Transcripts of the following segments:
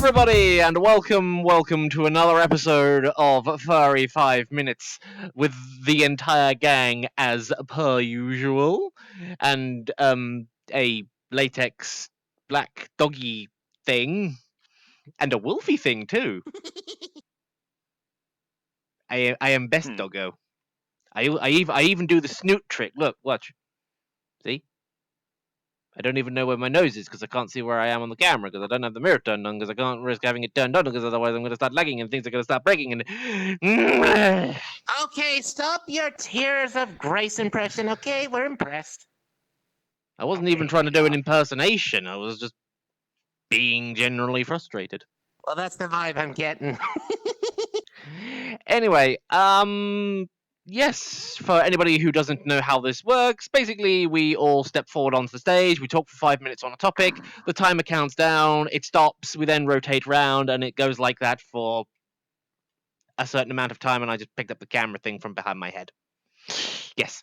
everybody, and welcome to another episode of Furry 5 Minutes with the entire gang as per usual, and a latex black doggy thing, and a wolfy thing too. I am best doggo. I even do the snoot trick. Look, watch. See? I don't even know where my nose is because I can't see where I am on the camera because I don't have the mirror turned on because I can't risk having it turned on because otherwise I'm going to start lagging and things are going to start breaking and... Okay, stop your tears of grace impression, okay? We're impressed. I wasn't even trying to do an impersonation. I was just being generally frustrated. Well, that's the vibe I'm getting. Anyway, yes, for anybody who doesn't know how this works, basically we all step forward onto the stage, we talk for 5 minutes on a topic, the timer counts down, it stops, we then rotate round, and it goes like that for a certain amount of time, and I just picked up the camera thing from behind my head. Yes.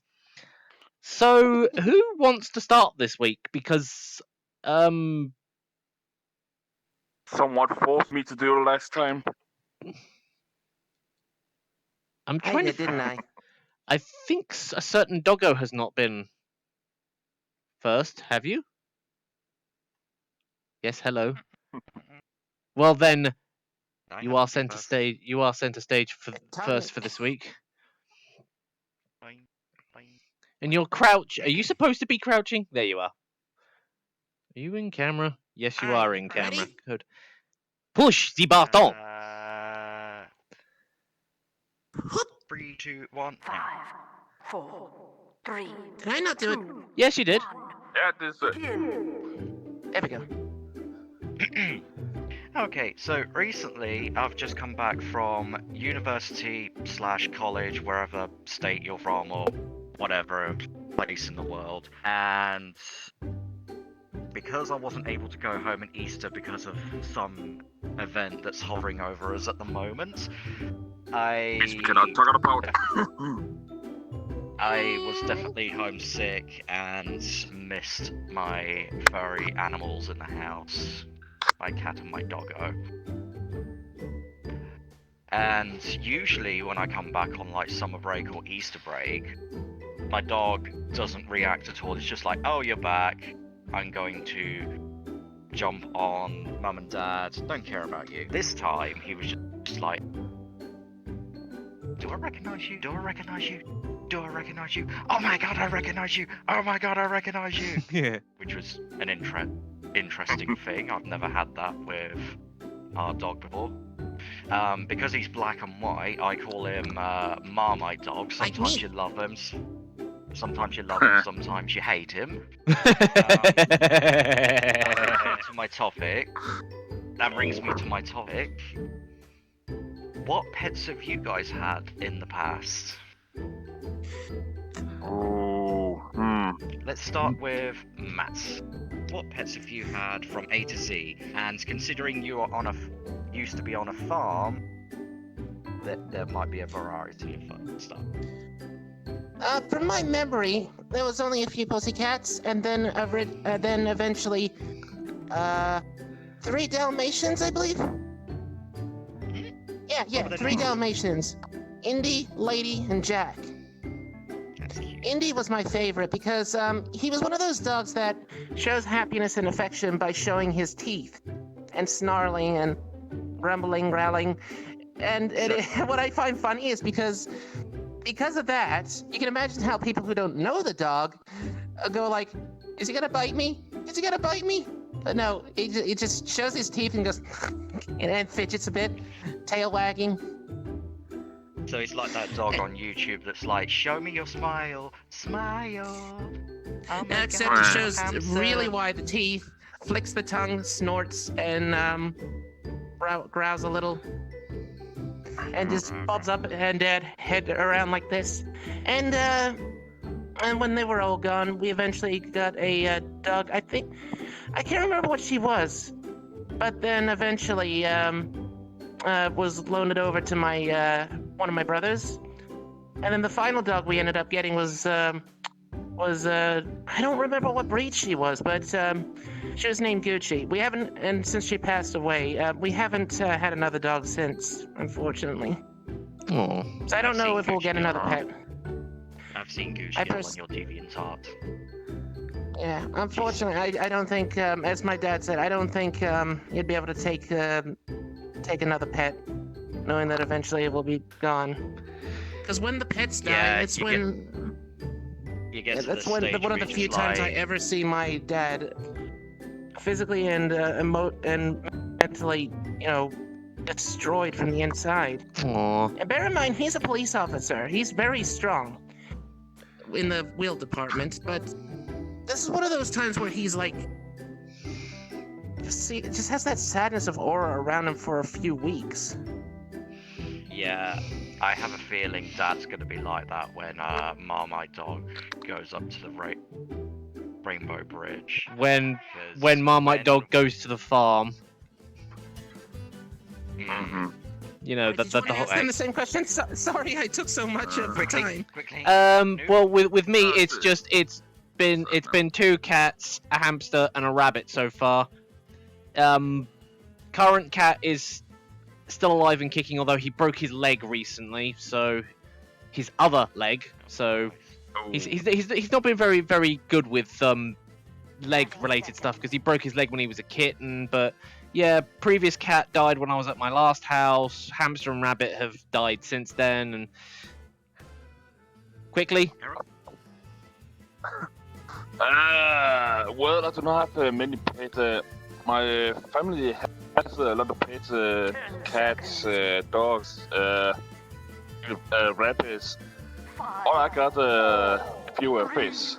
So, who wants to start this week? Because, Somewhat forced me to do it last time. I'm trying to... didn't I? I think a certain doggo has not been first, have you? Yes, hello. Well then, you are center stage. You are center stage for first for this week. Fine. And you're crouch. Are you supposed to be crouching? There you are. Are you in camera? Yes, you are in camera. Ready? Good. Push the button. 3, 2, 1. 5, 4, 3. Did I not do it? Yes, you did. Yeah, this There we go. Okay, so recently I've just come back from university/college, wherever state you're from or whatever place in the world, and because I wasn't able to go home in Easter because of some event that's hovering over us at the moment, I was definitely homesick and missed my furry animals in the house, my cat and my doggo. And usually when I come back on like summer break or Easter break, my dog doesn't react at all. It's just like, oh, you're back. I'm going to jump on mum and dad. Don't care about you. This time he was just like, do I recognize you? Do I recognize you? Do I recognize you? Oh my god, I recognize you! Oh my god, I recognize you! Yeah. Which was an interesting thing. I've never had that with our dog before. Because he's black and white, I call him Marmite Dog. Like Sometimes me. you love him, sometimes you love him, sometimes you hate him. To my topic. That brings me to my topic. What pets have you guys had in the past? Let's start with Matt. What pets have you had from A to Z? And considering you are used to be on a farm, there might be a variety of fun stuff. From my memory, there was only a few pussycats, and then eventually, 3 Dalmatians, I believe. Yeah, 3 Dalmatians. Indy, Lady, and Jack. That's cute. Indy was my favorite because he was one of those dogs that shows happiness and affection by showing his teeth and snarling and grumbling, growling. And what I find funny is because of that, you can imagine how people who don't know the dog go like, is he gonna bite me? Is he gonna bite me? But no, he just shows his teeth and goes and then fidgets a bit, tail wagging. So it's like that dog on YouTube that's like, show me your smile, smile. Oh my Except God, he shows handsome. really wide the teeth, flicks the tongue, snorts, and growls a little, and just bobs up and head around like this. And when they were all gone, we eventually got a dog. I can't remember what she was, but then eventually was loaned over to my one of my brothers. And then the final dog we ended up getting was was I don't remember what breed she was, but she was named Gucci. We haven't, and since she passed away, we haven't had another dog since, unfortunately. Oh. So I don't know if we'll get another pet. I've seen Gucci I all pers- on your deviant art. Yeah, unfortunately, I don't think, as my dad said, I don't think you'd be able to take another pet, knowing that eventually it will be gone. Because when the pets die, Yeah, it's you when You get to that's the when stage one of where the you're few just times I like, ever see my dad physically and mentally, destroyed from the inside. Aw. And bear in mind, he's a police officer. He's very strong in the wheel department, but this is one of those times where he's like, just has that sadness of aura around him for a few weeks. Yeah, I have a feeling Dad's gonna be like that when Marmite Dog goes up to the Rainbow Bridge. When 'Cause Marmite Dog goes to the farm, Mm. you know, Did you want to whole. ask them the same question? Sorry, I took so much of the time. Quickly. Well, with me, No, it's just it's been 2 cats, a hamster, and a rabbit so far. Current cat is still alive and kicking, although he broke his leg recently, so his other leg. So he's not been very good with leg related stuff because he broke his leg when he was a kitten. But yeah, previous cat died when I was at my last house. Hamster and rabbit have died since then. And quickly. Well, I do not have many pets. My family has a lot of pets, cats, dogs, rabbits. All I got a few fish.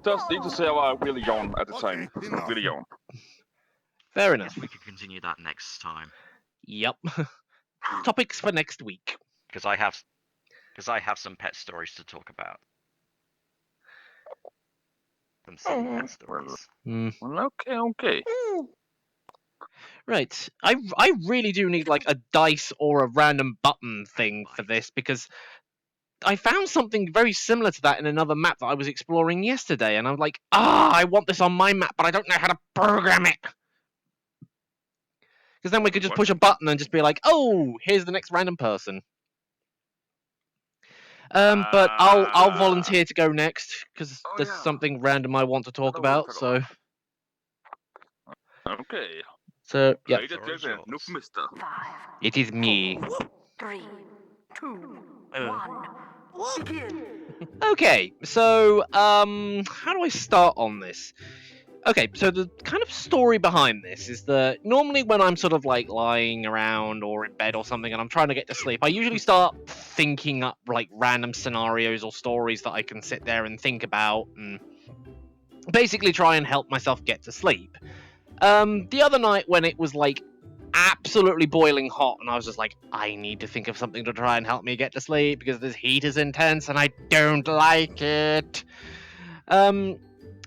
Just need to say I was really young at the time. Really young. Fair I enough. guess we could continue that next time Yep. Topics for next week. because I have some pet stories to talk about. Some silly pet stories. Well, okay. Right. I really do need like a dice or a random button thing for this because I found something very similar to that in another map that I was exploring yesterday, and I'm like, I want this on my map, but I don't know how to program it. Because then we could just push a button and just be like, oh, here's the next random person. But I'll volunteer to go next because there's something random I want to talk about. So Okay. Yeah, Ladies and gentlemen, no mister. 5, it is me. 3, 2, 1. Begin. Okay, so how do I start on this? Okay, so the kind of story behind this is that normally when I'm sort of like lying around or in bed or something and I'm trying to get to sleep, I usually start thinking up like random scenarios or stories that I can sit there and think about and basically try and help myself get to sleep. The other night when it was like absolutely boiling hot and I was just like, I need to think of something to try and help me get to sleep because this heat is intense and I don't like it.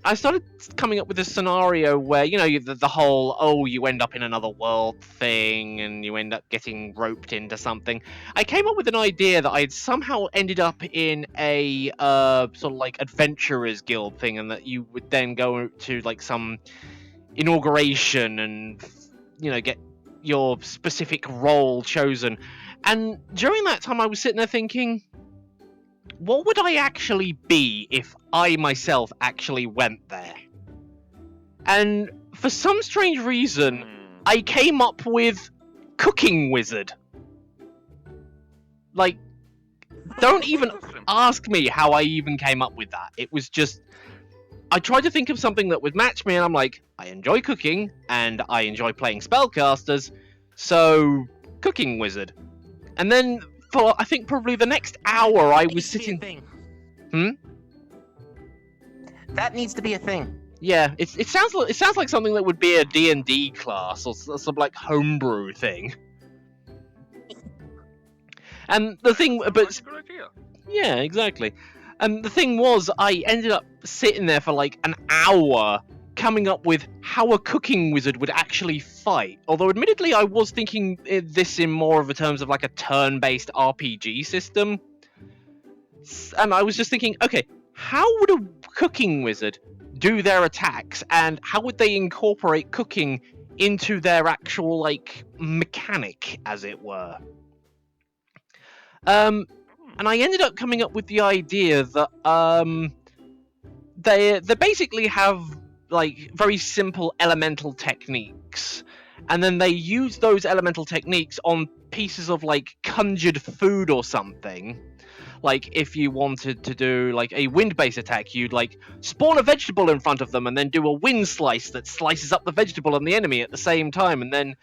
I started coming up with a scenario where, you know, the whole, you end up in another world thing and you end up getting roped into something. I came up with an idea that I'd somehow ended up in a sort of like adventurers guild thing and that you would then go to like some inauguration and, you know, get your specific role chosen. And during that time I was sitting there thinking, what would I actually be if I myself actually went there? And for some strange reason, I came up with Cooking Wizard. Like, don't even ask me how I even came up with that. It was just, I tried to think of something that would match me, and I'm like, I enjoy cooking, and I enjoy playing spellcasters, so Cooking Wizard. And then for, I think, probably the next hour, I was sitting... That needs to be a thing. Yeah, it sounds like something that would be a D&D class or some like homebrew thing. And the thing, but Good idea. yeah, exactly. And the thing was, I ended up sitting there for like an hour coming up with how a cooking wizard would actually fight. Although, admittedly, I was thinking this in more of a terms of like a turn-based RPG system. And I was just thinking, okay, how would a cooking wizard do their attacks, and how would they incorporate cooking into their actual, like, mechanic, as it were? And I ended up coming up with the idea that they basically have, like, very simple elemental techniques, and then they use those elemental techniques on pieces of, like, conjured food or something. Like, if you wanted to do, like, a wind-based attack, you'd, like, spawn a vegetable in front of them and then do a wind slice that slices up the vegetable and the enemy at the same time, and then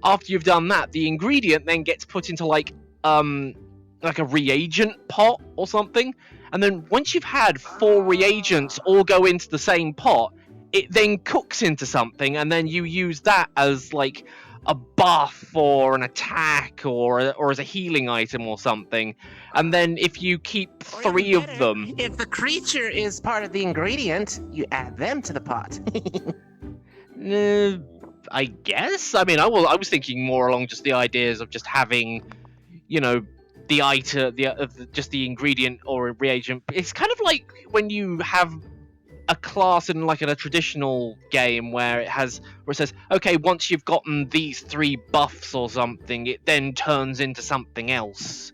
after you've done that, the ingredient then gets put into, like a reagent pot or something, and then once you've had 4 reagents all go into the same pot, it then cooks into something, and then you use that as, like, a buff or an attack or as a healing item or something. And then if you keep Or 3 even of better, them... If the creature is part of the ingredient, you add them to the pot. I guess. I mean, I was thinking more along just the ideas of just having, you know, the item, just the ingredient or a reagent. It's kind of like when you have a class in, like, in a traditional game where it says, okay, once you've gotten these 3 buffs or something, it then turns into something else.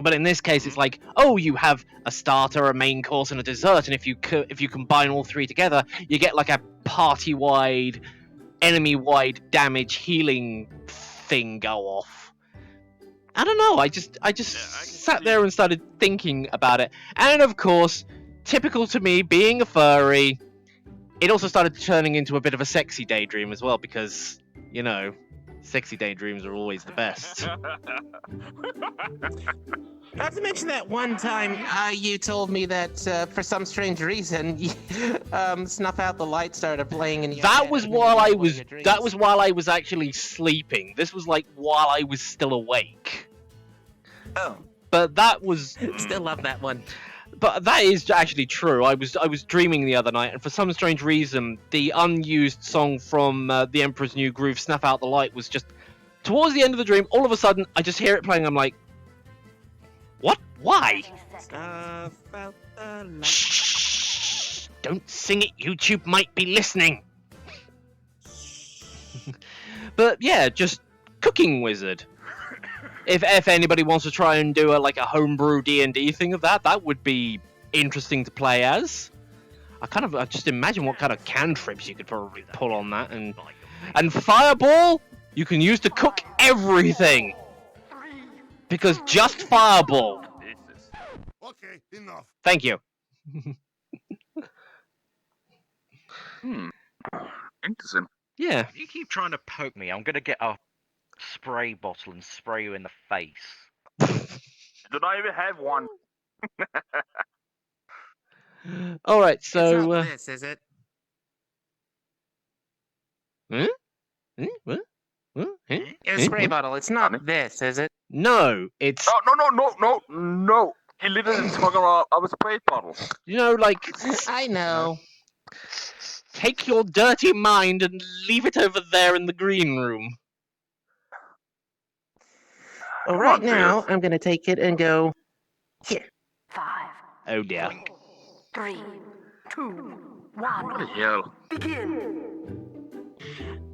But in this case, it's like, oh, you have a starter, a main course, and a dessert, and if you combine all 3 together, you get, like, a party-wide, enemy-wide damage healing thing go off. I don't know. I just sat there and started thinking about it, and of course, typical to me, being a furry, it also started turning into a bit of a sexy daydream as well, because, you know, sexy daydreams are always the best. Not to mention that one time you told me that for some strange reason, Snuff Out the Light started playing in your That head was and while in I was your dreams. that was while I was actually sleeping. This was, like, while I was still awake. Oh, But that was still love that one. But that is actually true. I was dreaming the other night, and for some strange reason, the unused song from The Emperor's New Groove, Snuff Out the Light, was just... Towards the end of the dream, all of a sudden, I just hear it playing, I'm like... What? Why? 30 seconds. About the light. Shh! Don't sing it, YouTube might be listening! But yeah, just Cooking Wizard. If anybody wants to try and do a homebrew D&D thing of that would be interesting to play as. I just imagine what kind of cantrips you could probably pull on that, and Fireball you can use to cook everything, because just Fireball. Okay, enough. Thank you. Interesting. Yeah. If you keep trying to poke me, I'm gonna get a spray bottle and spray you in the face. Do not even have one. All right, It's so not this, is it? What? It's a spray bottle. It's not this, is it? No, it's No. He literally talking about a spray bottle. like I know. take your dirty mind and leave it over there in the green room. Well, Come right on, now, Biff. I'm gonna take it and go here. 5, Oh dear. 3, 2, What the 1. hell? Begin.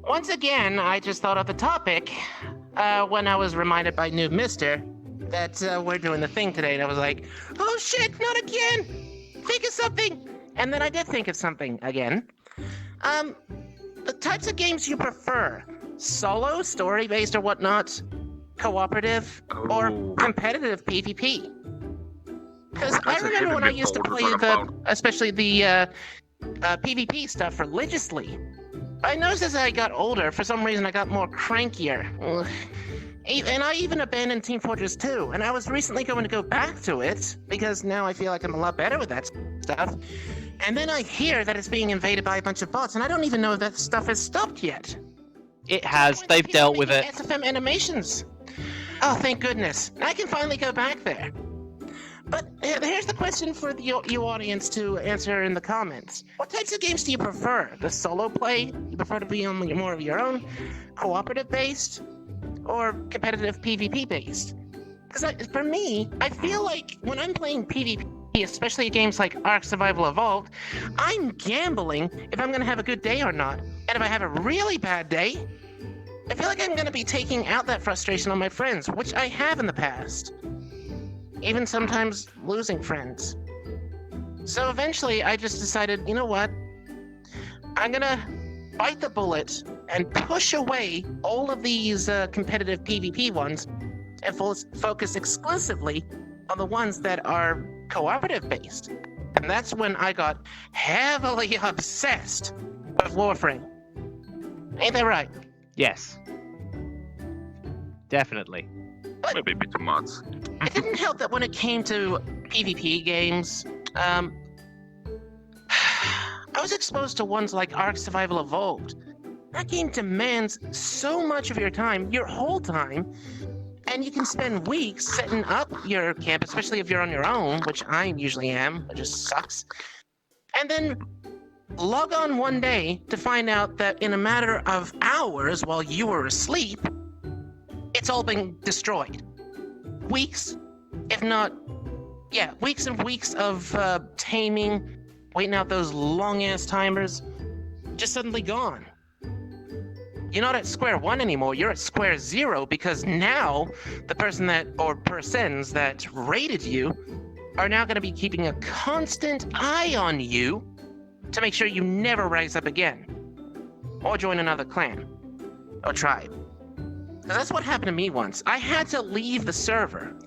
Once again, I just thought of the topic when I was reminded by Noob Mister that we're doing the thing today, and I was like, oh shit, not again! Think of something! And then I did think of something again. The types of games you prefer: solo, story-based or whatnot, cooperative, or competitive PvP. Because I That's a remember when I heavy used to metal play to talk especially the PvP stuff religiously. I noticed as I got older, for some reason I got more crankier. Ugh. And I even abandoned Team Fortress 2, and I was recently going to go back to it, because now I feel like I'm a lot better with that stuff. And then I hear that it's being invaded by a bunch of bots, and I don't even know if that stuff has stopped yet. It has. They've dealt with it. SFM animations. Oh, thank goodness. I can finally go back there. But here's the question for you audience to answer in the comments. What types of games do you prefer? The solo play? You prefer to be on more of your own? Cooperative based? Or competitive PvP based? Because for me, I feel like when I'm playing PvP, especially games like Ark Survival Evolved, I'm gambling if I'm going to have a good day or not. And if I have a really bad day, I feel like I'm going to be taking out that frustration on my friends, which I have in the past. Even sometimes losing friends. So eventually, I just decided, you know what? I'm going to bite the bullet and push away all of these competitive PvP ones and focus exclusively on the ones that are cooperative based. And that's when I got heavily obsessed with Warframe. Ain't that right? Yes. Definitely. Maybe a bit too much. It didn't help that when it came to PvP games, I was exposed to ones like Ark Survival Evolved. That game demands so much of your time, your whole time, and you can spend weeks setting up your camp, especially if you're on your own, which I usually am. It just sucks. And then log on one day to find out that in a matter of hours while you were asleep, it's all been destroyed. Weeks, if not, weeks and weeks of taming, waiting out those long-ass timers, just suddenly gone. You're not at square one anymore, you're at square zero because now the person that, or persons that raided you are now going to be keeping a constant eye on you to make sure you never rise up again. Or join another clan. Or tribe. Because that's what happened to me once. I had to leave the server.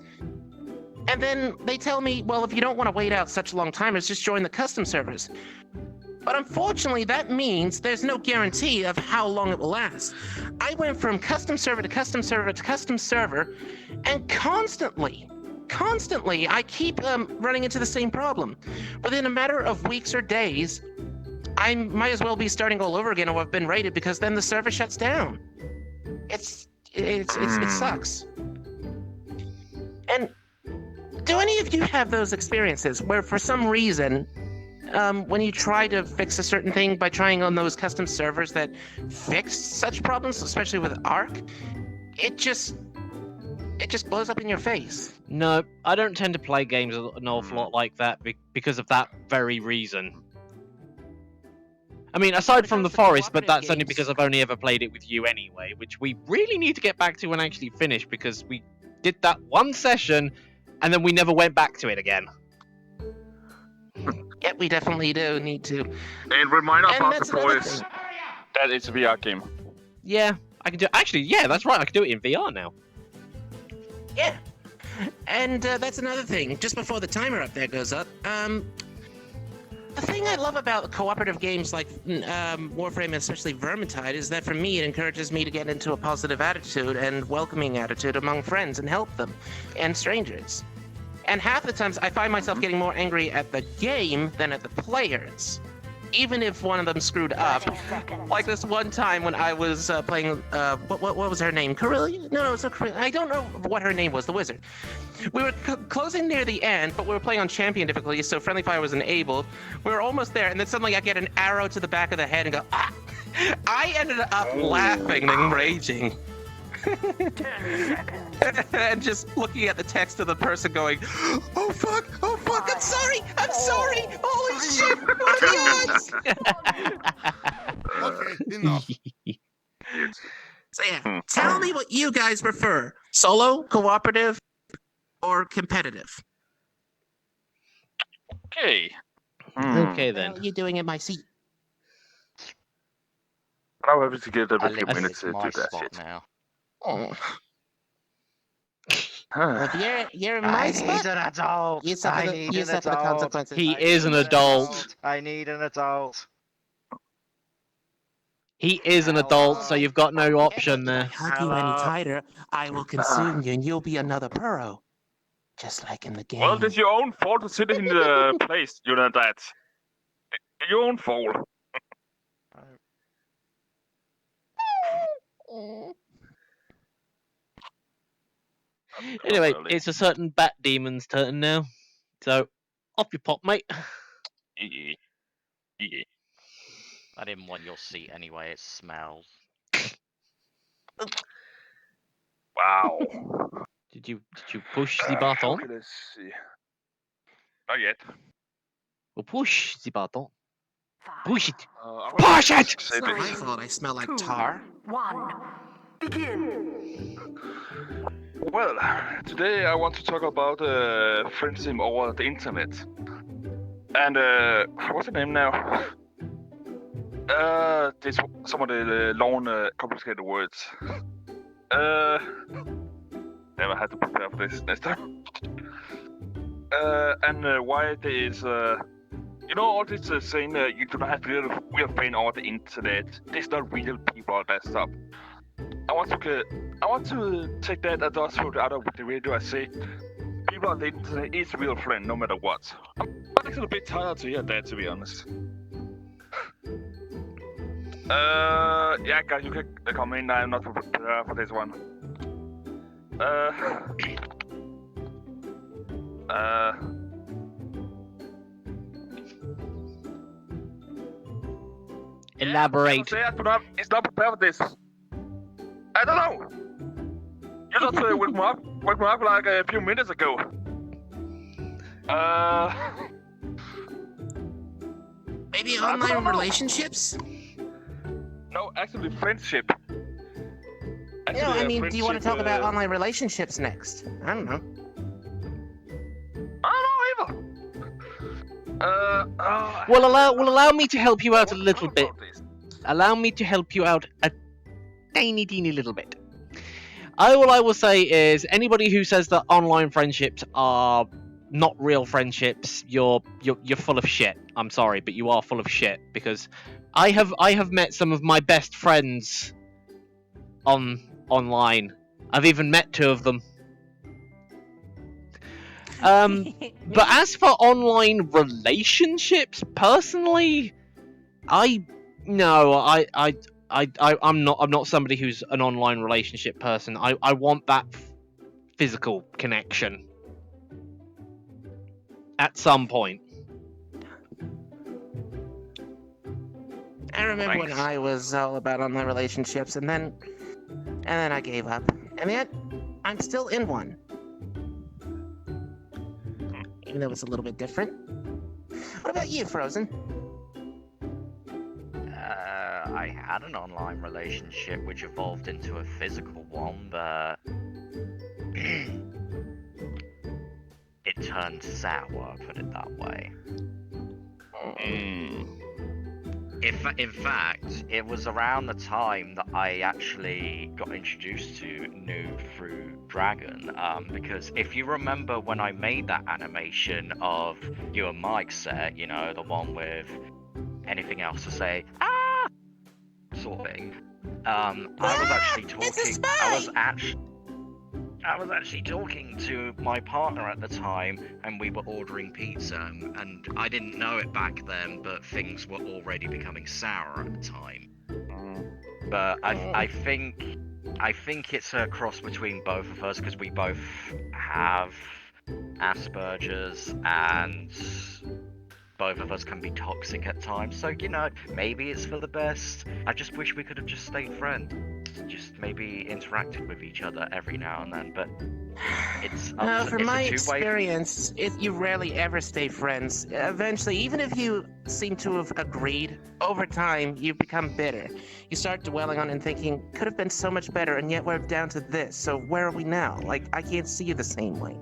And then they tell me, well, if you don't want to wait out such long timers, just join the custom servers. But unfortunately, that means there's no guarantee of how long it will last. I went from custom server to custom server to custom server, and constantly, I keep running into the same problem. Within a matter of weeks or days, I might as well be starting all over again or I've been raided because then the server shuts down. It sucks. And do any of you have those experiences where for some reason, when you try to fix a certain thing by trying on those custom servers that fix such problems, especially with Ark, it just blows up in your face? No, I don't tend to play games an awful lot like that because of that very reason. I mean, aside from the forest, but that's only because I've only ever played it with you anyway, which we really need to get back to and actually finish because we did that one session and then we never went back to it again. Yeah, we definitely do need to. And remind us And about the that's another forest. thing. That it's a VR game. Yeah, I can do. Actually, yeah, that's right. I can do it in VR now. Yeah. And that's another thing. Just before the timer up there goes up, the thing I love about cooperative games like Warframe, especially Vermintide, is that for me it encourages me to get into a positive attitude and welcoming attitude among friends and help them and strangers. And half the times I find myself getting more angry at the game than at the players. Even if one of them screwed up. Like this one time when I was playing, what was her name? Corellia? No, it's not Corellia. I don't know what her name was, the wizard. We were closing near the end, but we were playing on champion difficulty, so friendly fire was enabled. We were almost there, and then suddenly I get an arrow to the back of the head and go, ah! I ended up laughing and raging. 10 seconds. And just looking at the text of the person going, oh fuck, I'm sorry, holy shit, oh my eyes. Okay, enough. So yeah, tell me what you guys prefer, solo, cooperative, or competitive? Okay. Okay What then. are you doing in my seat? Now I have to get a I few think minutes it's to my do that spot shit. now. Oh, if you're in my I spot, need an adult. you suffer the consequences. He is an adult. I need an adult. He is an adult, so you've got no option If I there. hug you any tighter, I will consume you and you'll be another burrow. Just like in the game. Well, it's your own fault to sit in the place, you know that. Your own fault. Anyway, Really. it's a certain bat demon's turn now. So, off you pop, mate. Yeah. Yeah. I didn't want your seat anyway. It smells. Wow. Did you push the button? Okay, let's see. Not yet. Well, push the button. 5, Push it. I Push want it! to It's say not my this. fault I smell like tar. 1. Begin. Well, today I want to talk about friendship over the internet. And what's the name now? This some of the long, complicated words. Never had to prepare for this next time. And why there is, you know, all this saying you do not have real friend over the internet. There's not real people, all that stuff. I want to take that and also out of the radio. I say people on the internet is real friend no matter what. I'm actually a bit tired to hear that, to be honest. Yeah, guys, you can come in. I'm not prepared for this one. Elaborate. It's not prepared for this. I don't know. You just woke me up like a few minutes ago. Maybe online relationships? No, actually friendship. You know, I mean, do you want to talk about friendship, online relationships next? I don't know. I don't know either. Well, allow me to help you out a little bit. Allow me to help you out a teeny little bit. All I will say is anybody who says that online friendships are not real friendships, you're full of shit. I'm sorry, but you are full of shit because I have met some of my best friends online. I've even met 2 of them. But as for online relationships, personally, I'm not somebody who's an online relationship person. I want that physical connection at some point. I remember when Thanks. I was all about online relationships, and then I gave up. And yet, I'm still in one. Even though it's a little bit different. What about you, Frozen? I had an online relationship which evolved into a physical one, but it turned sour, put it that way. In fact, it was around the time that I actually got introduced to Noob through Dragon, because if you remember when I made that animation of you and Mike set, you know, the one with anything else to say, sort of thing, I was actually talking, I was actually talking to my partner at the time, and we were ordering pizza, and I didn't know it back then, but things were already becoming sour at the time. But I think it's a cross between both of us, because we both have Asperger's, and both of us can be toxic at times, so, you know, maybe it's for the best. I just wish we could have just stayed friends. Just maybe interacted with each other every now and then, but it's From my it's a two-way. experience, you rarely ever stay friends. Eventually, even if you seem to have agreed, over time, you become bitter. You start dwelling on it and thinking, could have been so much better, and yet we're down to this, so where are we now? Like, I can't see you the same way.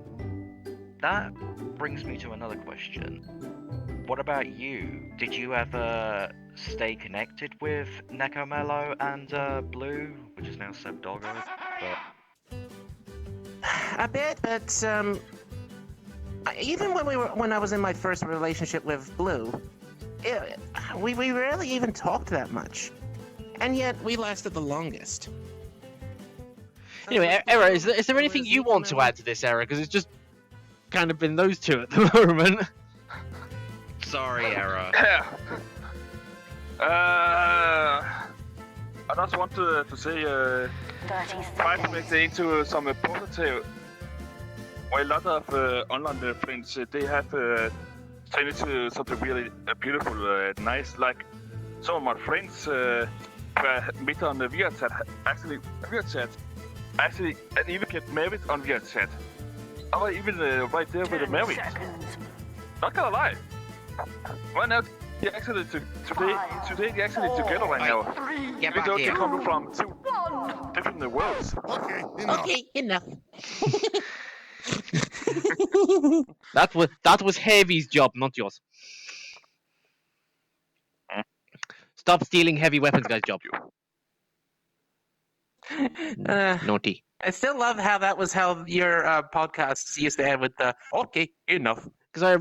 That brings me to another question. What about you? Did you ever stay connected with Nekomello and Blue, which is now Seb Doggo? But A bit, but even when I was in my first relationship with Blue, we rarely even talked that much, and yet we lasted the longest. Anyway, Era, is there anything you want to add to this, Era? Because it's just kind of been those 2 at the moment. sorry, Era. I just want to say, 30 try to seconds. make it into some positive. Well, a lot of online friends, they have turned into something really beautiful, nice. Like some of my friends meet on the VRCHAT. Actually, and even get married on VRCHAT. I was even right there with the 10 marriage. seconds. Not gonna lie. Right now, they're actually today they're actually together right now. Get Even back though they here. come from two different worlds. Okay, enough. Okay, enough. That was Heavy's job, not yours. Stop stealing heavy weapons, guys. Job. Naughty. I still love how that was how your podcasts used to end with the okay, enough. Because I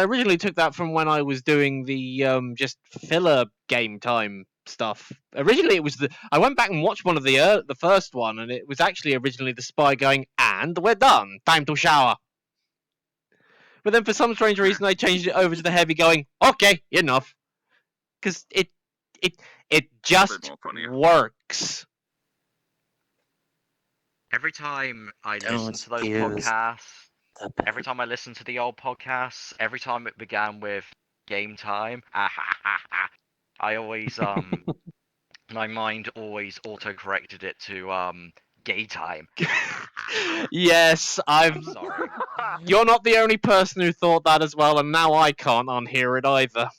originally took that from when I was doing the just filler game time stuff. Originally, it was I went back and watched one of the first one, and it was actually originally the spy going, "And we're done. Time to shower." But then, for some strange reason, I changed it over to the heavy going, "Okay, enough," because it just more funnier. works. Every time I Don't listen to those use podcasts, every time I listen to the old podcasts, every time it began with game time, I always my mind always auto-corrected it to gay time. Yes, I'm sorry. You're not the only person who thought that as well, and now I can't unhear it either.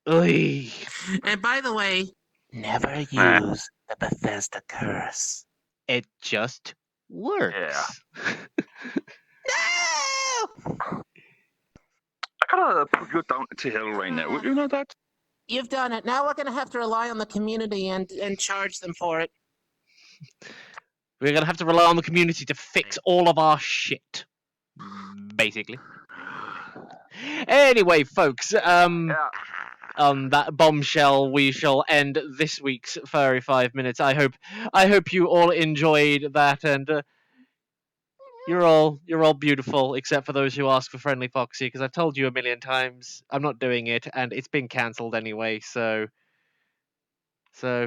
Oy. And by the way, never use the Bethesda curse. It just works. No! I gotta put you down to hell right now. You know that? You've done it. Now we're gonna have to rely on the community and charge them for it. We're gonna have to rely on the community to fix all of our shit. Basically. Anyway, folks, on that bombshell, we shall end this week's Furry 5 Minutes. I hope you all enjoyed that, and you're all beautiful, except for those who ask for Friendly Foxy, because I've told you a million times I'm not doing it, and it's been cancelled anyway. So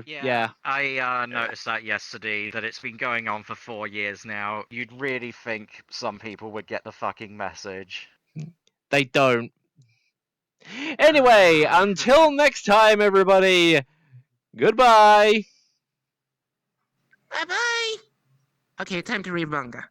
yeah. I noticed that yesterday, that it's been going on for 4 years now. You'd really think some people would get the fucking message. They don't. Anyway, until next time, everybody. Goodbye. Bye bye. Okay, time to read manga.